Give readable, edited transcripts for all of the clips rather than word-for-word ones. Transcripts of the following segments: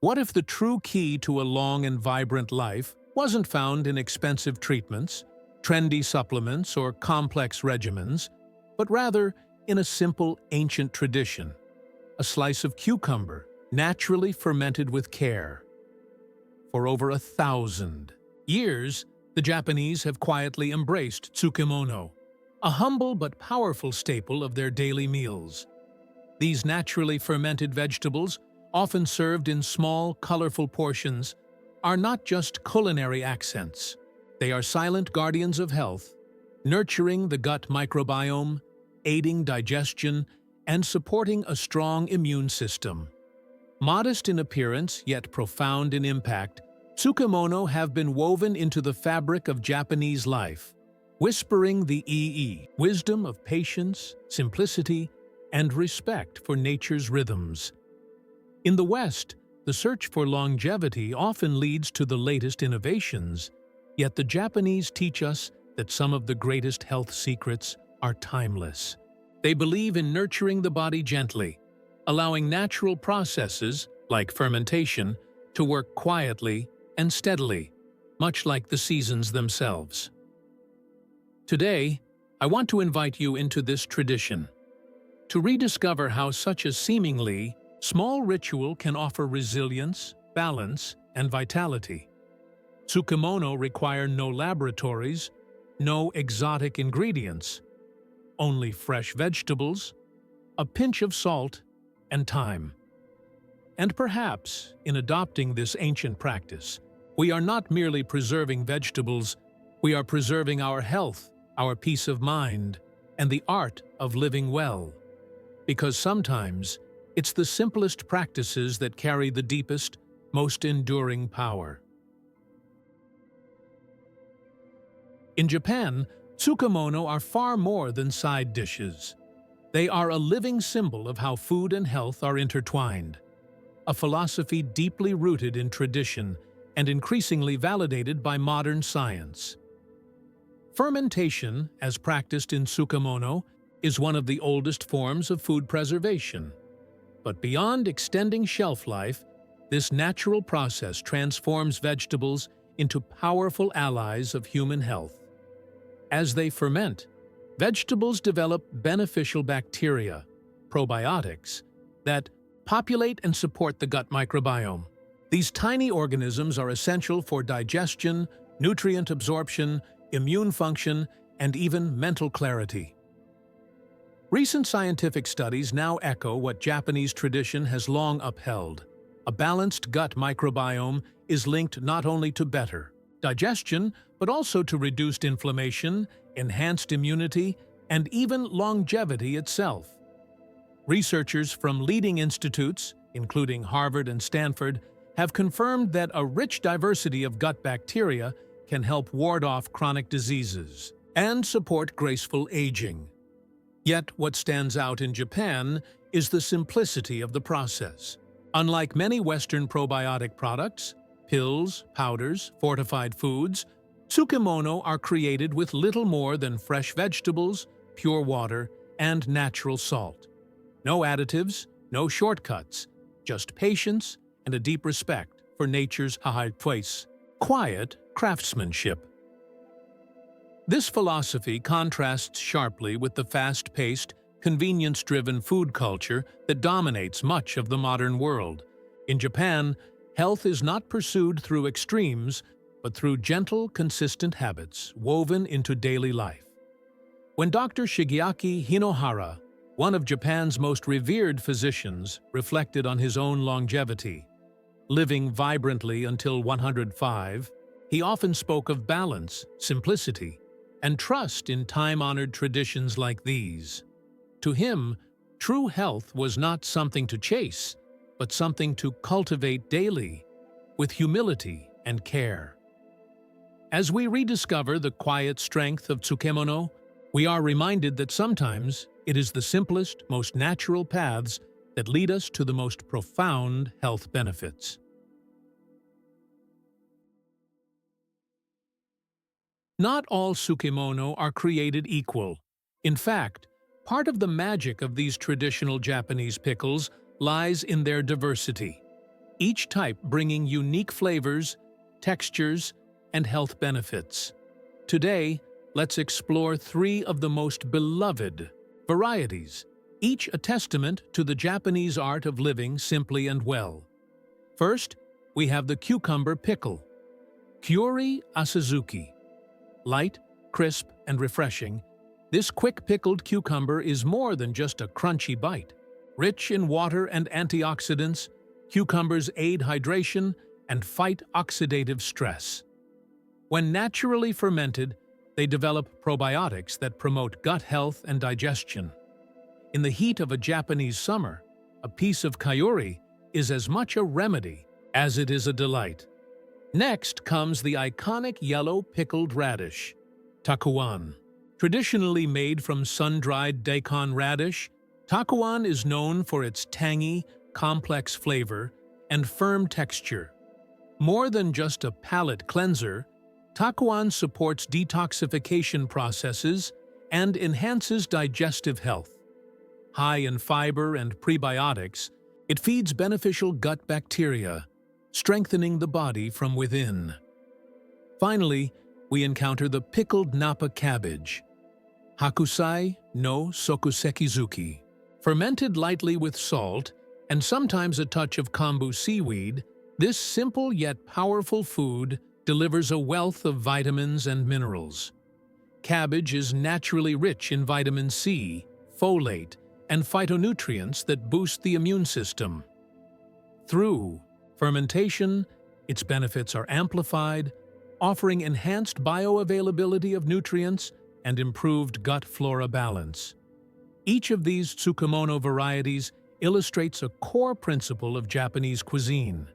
What if the true key to a long and vibrant life wasn't found in expensive treatments, trendy supplements, or complex regimens, but rather in a simple ancient tradition, a slice of cucumber naturally fermented with care? For over 1,000 years, the Japanese have quietly embraced tsukemono, a humble but powerful staple of their daily meals. These naturally fermented vegetables, often served in small, colorful portions, are not just culinary accents. They are silent guardians of health, nurturing the gut microbiome, aiding digestion, and supporting a strong immune system. Modest in appearance, yet profound in impact, tsukemono have been woven into the fabric of Japanese life, whispering the wisdom of patience, simplicity, and respect for nature's rhythms. In the West, the search for longevity often leads to the latest innovations, yet the Japanese teach us that some of the greatest health secrets are timeless. They believe in nurturing the body gently, allowing natural processes, like fermentation, to work quietly and steadily, much like the seasons themselves. Today, I want to invite you into this tradition, to rediscover how such a seemingly small ritual can offer resilience, balance, and vitality. Tsukemono require no laboratories, no exotic ingredients, only fresh vegetables, a pinch of salt, and time. And perhaps, in adopting this ancient practice, we are not merely preserving vegetables, we are preserving our health, our peace of mind, and the art of living well. Because sometimes, it's the simplest practices that carry the deepest, most enduring power. In Japan, tsukemono are far more than side dishes. They are a living symbol of how food and health are intertwined, a philosophy deeply rooted in tradition and increasingly validated by modern science. Fermentation, as practiced in tsukemono, is one of the oldest forms of food preservation. But beyond extending shelf life, this natural process transforms vegetables into powerful allies of human health. As they ferment, vegetables develop beneficial bacteria, probiotics, that populate and support the gut microbiome. These tiny organisms are essential for digestion, nutrient absorption, immune function, and even mental clarity. Recent scientific studies now echo what Japanese tradition has long upheld. A balanced gut microbiome is linked not only to better digestion, but also to reduced inflammation, enhanced immunity, and even longevity itself. Researchers from leading institutes, including Harvard and Stanford, have confirmed that a rich diversity of gut bacteria can help ward off chronic diseases and support graceful aging. Yet what stands out in Japan is the simplicity of the process. Unlike many Western probiotic products, pills, powders, fortified foods, tsukemono are created with little more than fresh vegetables, pure water, and natural salt. No additives, no shortcuts, just patience and a deep respect for nature's quiet craftsmanship. This philosophy contrasts sharply with the fast-paced, convenience-driven food culture that dominates much of the modern world. In Japan, health is not pursued through extremes, but through gentle, consistent habits woven into daily life. When Dr. Shigeaki Hinohara, one of Japan's most revered physicians, reflected on his own longevity, living vibrantly until 105, he often spoke of balance, simplicity, and trust in time-honored traditions like these. To him, true health was not something to chase, but something to cultivate daily, with humility and care. As we rediscover the quiet strength of tsukemono, we are reminded that sometimes it is the simplest, most natural paths that lead us to the most profound health benefits. Not all tsukemono are created equal. In fact, part of the magic of these traditional Japanese pickles lies in their diversity. each type bringing unique flavors, textures, and health benefits. Today, let's explore 3 of the most beloved varieties, each a testament to the Japanese art of living simply and well. First, we have the cucumber pickle, Kyori Asazuki. Light, crisp, and refreshing, this quick-pickled cucumber is more than just a crunchy bite. Rich in water and antioxidants, cucumbers aid hydration and fight oxidative stress. When naturally fermented, they develop probiotics that promote gut health and digestion. In the heat of a Japanese summer, a piece of Kyori is as much a remedy as it is a delight. Next comes the iconic yellow pickled radish, takuan. Traditionally made from sun-dried daikon radish, takuan is known for its tangy, complex flavor and firm texture. More than just a palate cleanser, takuan supports detoxification processes and enhances digestive health. High in fiber and prebiotics, it feeds beneficial gut bacteria, strengthening the body from within. Finally, we encounter the pickled Napa cabbage, Hakusai no Sokusekizuki. Fermented lightly with salt and sometimes a touch of kombu seaweed, this simple yet powerful food delivers a wealth of vitamins and minerals. Cabbage is naturally rich in vitamin C, folate, and phytonutrients that boost the immune system. Through fermentation, its benefits are amplified, offering enhanced bioavailability of nutrients and improved gut flora balance. Each of these tsukemono varieties illustrates a core principle of Japanese cuisine: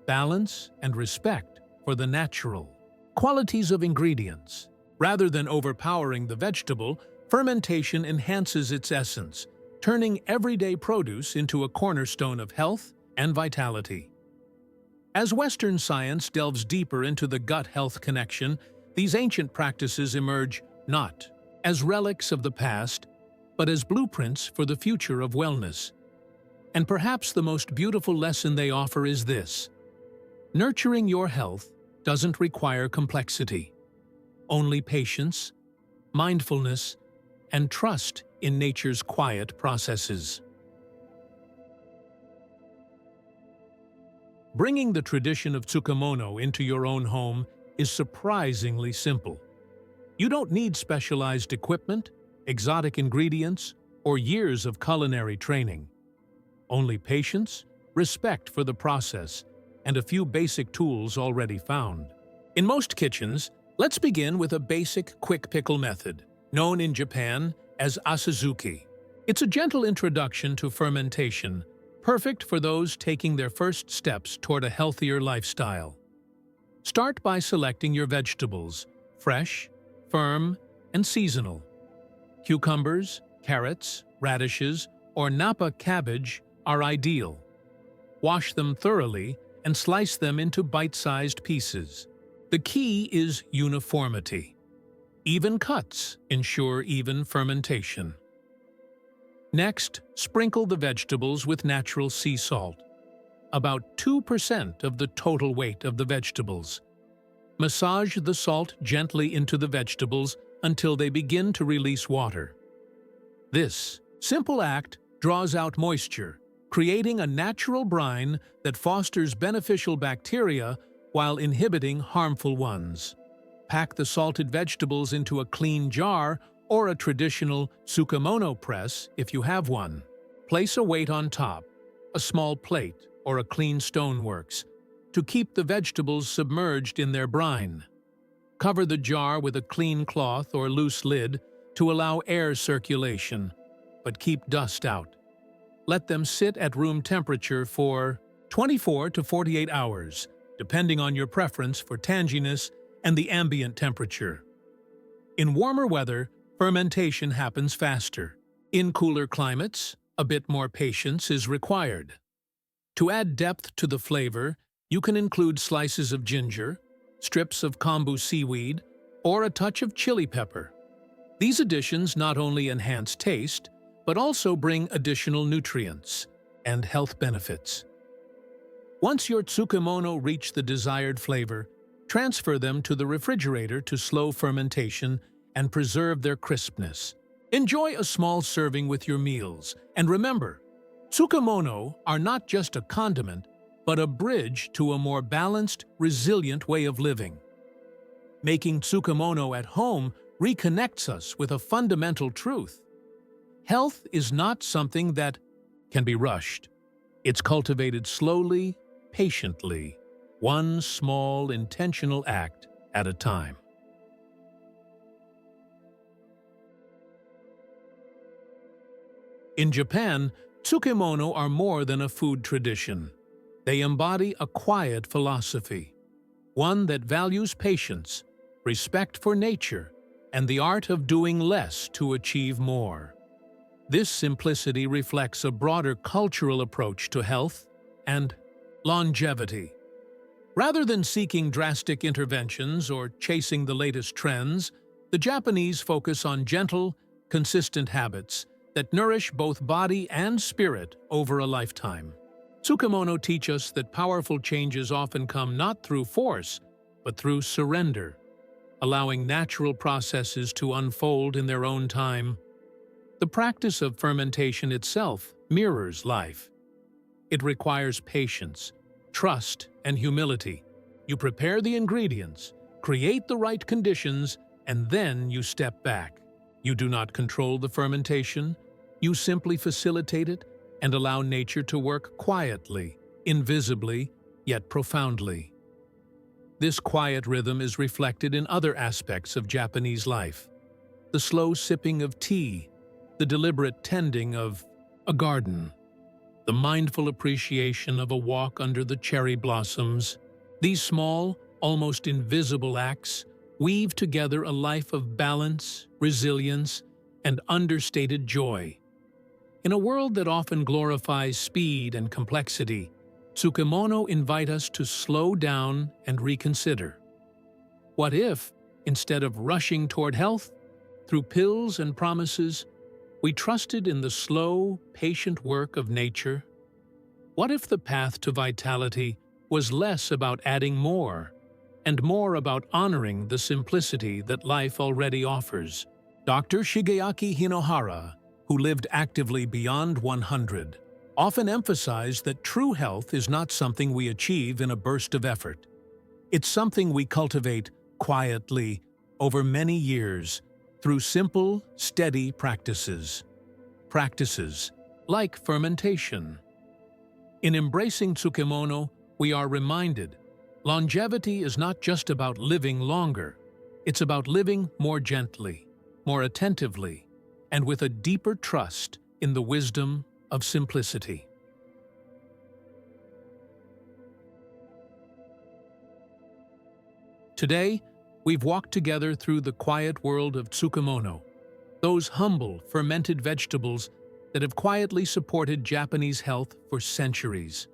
balance and respect for the natural qualities of ingredients. Rather than overpowering the vegetable, fermentation enhances its essence, turning everyday produce into a cornerstone of health and vitality. As Western science delves deeper into the gut health connection, these ancient practices emerge not as relics of the past, but as blueprints for the future of wellness. And perhaps the most beautiful lesson they offer is this: nurturing your health doesn't require complexity. Only patience, mindfulness, and trust in nature's quiet processes. Bringing the tradition of tsukemono into your own home is surprisingly simple. You don't need specialized equipment, exotic ingredients, or years of culinary training. Only patience, respect for the process, and a few basic tools already found. In most kitchens, let's begin with a basic quick pickle method, known in Japan as asazuki. It's a gentle introduction to fermentation, perfect for those taking their first steps toward a healthier lifestyle. Start by selecting your vegetables, fresh, firm, and seasonal. Cucumbers, carrots, radishes, or Napa cabbage are ideal. Wash them thoroughly and slice them into bite-sized pieces. The key is uniformity. Even cuts ensure even fermentation. Next, sprinkle the vegetables with natural sea salt, about 2% of the total weight of the vegetables. Massage the salt gently into the vegetables until they begin to release water. This simple act draws out moisture, creating a natural brine that fosters beneficial bacteria while inhibiting harmful ones. Pack the salted vegetables into a clean jar or a traditional tsukemono press if you have one. Place a weight on top, a small plate or a clean stone works, to keep the vegetables submerged in their brine. Cover the jar with a clean cloth or loose lid to allow air circulation, but keep dust out. Let them sit at room temperature for 24 to 48 hours, depending on your preference for tanginess and the ambient temperature. In warmer weather, fermentation happens faster. In cooler climates, a bit more patience is required. To add depth to the flavor, you can include slices of ginger, strips of kombu seaweed, or a touch of chili pepper. These additions not only enhance taste, but also bring additional nutrients and health benefits. Once your tsukemono reach the desired flavor, transfer them to the refrigerator to slow fermentation and preserve their crispness. Enjoy a small serving with your meals, and remember, tsukemono are not just a condiment, but a bridge to a more balanced, resilient way of living. Making tsukemono at home reconnects us with a fundamental truth. Health is not something that can be rushed. It's cultivated slowly, patiently, one small, intentional act at a time. In Japan, tsukemono are more than a food tradition. They embody a quiet philosophy, one that values patience, respect for nature, and the art of doing less to achieve more. This simplicity reflects a broader cultural approach to health and longevity. Rather than seeking drastic interventions or chasing the latest trends, the Japanese focus on gentle, consistent habits that nourish both body and spirit over a lifetime. Tsukemono teach us that powerful changes often come not through force, but through surrender, allowing natural processes to unfold in their own time. The practice of fermentation itself mirrors life. It requires patience, trust, and humility. You prepare the ingredients, create the right conditions, and then you step back. You do not control the fermentation. You simply facilitate it and allow nature to work quietly, invisibly, yet profoundly. This quiet rhythm is reflected in other aspects of Japanese life. The slow sipping of tea, the deliberate tending of a garden, the mindful appreciation of a walk under the cherry blossoms. These small, almost invisible acts weave together a life of balance, resilience, and understated joy. In a world that often glorifies speed and complexity, tsukemono invite us to slow down and reconsider. What if, instead of rushing toward health, through pills and promises, we trusted in the slow, patient work of nature? What if the path to vitality was less about adding more, and more about honoring the simplicity that life already offers? Dr. Shigeaki Hinohara, who lived actively beyond 100, often emphasized that true health is not something we achieve in a burst of effort. It's something we cultivate quietly over many years through simple, steady practices. Practices like fermentation. In embracing tsukemono, we are reminded longevity is not just about living longer. It's about living more gently, more attentively, and with a deeper trust in the wisdom of simplicity. Today, we've walked together through the quiet world of tsukemono, those humble, fermented vegetables that have quietly supported Japanese health for centuries.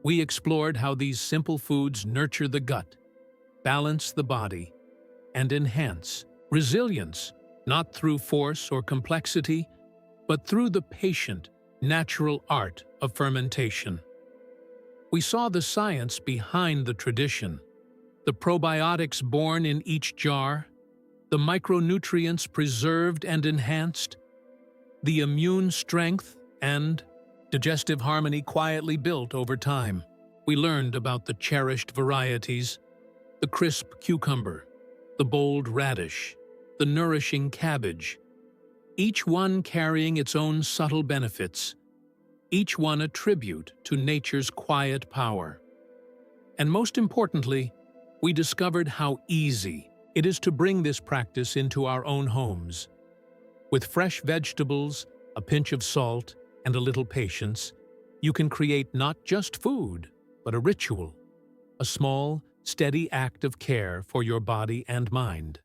We explored how these simple foods nurture the gut, balance the body, and enhance resilience, not through force or complexity, but through the patient, natural art of fermentation. We saw the science behind the tradition, the probiotics born in each jar, the micronutrients preserved and enhanced, the immune strength and digestive harmony quietly built over time. We learned about the cherished varieties, the crisp cucumber, the bold radish, the nourishing cabbage, each one carrying its own subtle benefits, each one a tribute to nature's quiet power. And most importantly, we discovered how easy it is to bring this practice into our own homes. With fresh vegetables, a pinch of salt, and a little patience, you can create not just food, but a ritual, a small, steady act of care for your body and mind.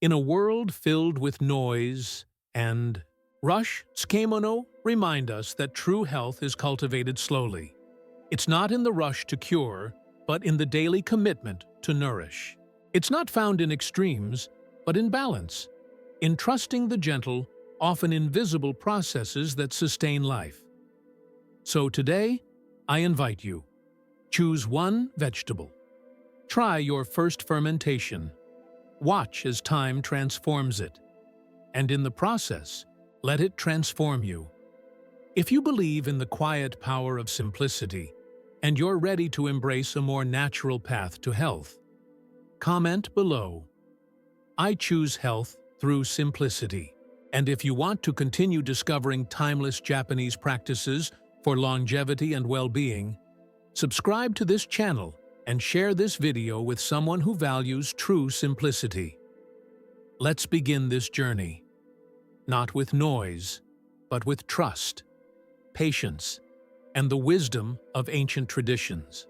In a world filled with noise and rush, tsukemono remind us that true health is cultivated slowly. It's not in the rush to cure, but in the daily commitment to nourish. It's not found in extremes, but in balance, in trusting the gentle, often invisible processes that sustain life. So today, I invite you, Choose one vegetable. Try your first fermentation. Watch as time transforms it. And in the process, let it transform you. If you believe in the quiet power of simplicity, and you're ready to embrace a more natural path to health, comment below. I choose health through simplicity. And if you want to continue discovering timeless Japanese practices for longevity and well-being, subscribe to this channel and share this video with someone who values true simplicity. Let's begin this journey, not with noise, but with trust, patience, and the wisdom of ancient traditions.